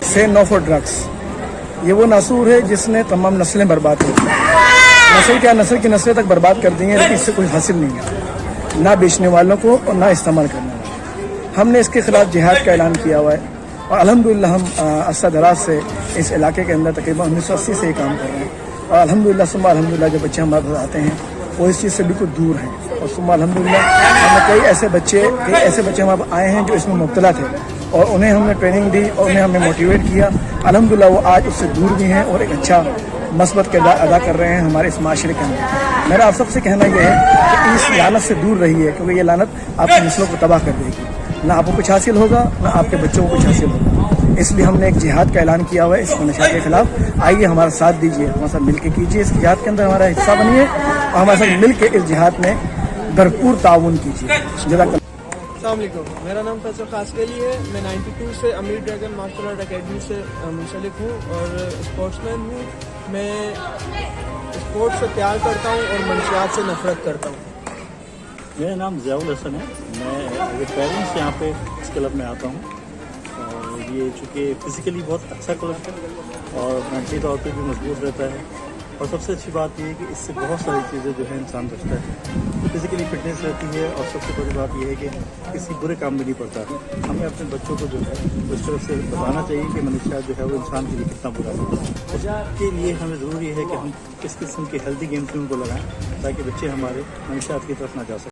से know for drugs, ये वो नासूर है जिसने तमाम नस्लें बर्बाद कर दी। नस्ल क्या, नस्ल की नस्लें तक बर्बाद कर दी हैं, लेकिन इससे कुछ हासिल नहीं है, ना बेचने वालों को और ना इस्तेमाल करने वालों। हमने इसके खिलाफ जिहाद का ऐलान किया हुआ है और अल्हम्दुलिल्लाह हम अरसा दराज से इस इलाके के अंदर तकरीबन 1980 से ये काम कर रहे हैं और अल्हम्दुलिल्लाह सुम्मा अल्हम्दुलिल्लाह जो बच्चे हमारे पास आते हैं वो इस चीज़ से बिल्कुल दूर हैं और सुम्मा अल्हम्दुलिल्लाह हमें कई ऐसे बच्चे हमारे पास आए हैं जो इसमें मुब्तला थे और उन्हें हमने ट्रेनिंग दी और उन्हें हमने मोटिवेट किया। अल्हम्दुलिल्लाह वो आज उससे दूर भी हैं और एक अच्छा मस्बत किरदार अदा कर रहे हैं हमारे इस माशरे के अंदर। मेरा आप सबसे कहना यह है कि इस लानत से दूर रहिए, क्योंकि ये लानत आपकी नस्लों को तबाह कर देगी। ना आपको कुछ हासिल होगा, ना आपके बच्चों को कुछ हासिल होगा। इसलिए हमने एक जिहाद का ऐलान किया हुआ है इस नशा के खिलाफ। आइए हमारा साथ दीजिए, हमारे साथ मिल के कीजिए, इस जिहाद के अंदर हमारा हिस्सा बनिए और हमारे साथ मिल के इस जिहाद में भरपूर ताउन कीजिए। अस्सलाम वालेकुम, मेरा नाम फैसल खासकेली है। मैं 92 से अमीर ड्रैगन मार्शल आर्ट अकेडमी से मुंसलिक हूँ और स्पोर्ट्समैन हूँ। मैं स्पोर्ट्स से प्यार करता हूँ और मंशियात से नफरत करता हूँ। मेरा नाम ज़ियाउल हसन है। मैं एज ए पेरेंट्स यहाँ पे इस क्लब में आता हूँ और ये चूँकि फिज़िकली बहुत अच्छा क्लब है और मेंटली तौर पे भी मजबूत रहता है और सबसे अच्छी बात ये है कि इससे बहुत सारी चीज़ें जो है इंसान बचता है। फिज़िकली फिटनेस रहती है और सबसे बड़ी बात यह है कि किसी बुरे काम में नहीं पड़ता। हमें अपने बच्चों को जो है उस तरफ से बताना चाहिए कि मनशियात जो है वो इंसान के लिए कितना बुरा है। उसके लिए हमें ज़रूरी है कि हम किस किस्म के हेल्दी गेम्स में उनको लगाएं ताकि बच्चे हमारे मनशियात की तरफ ना जा सकें।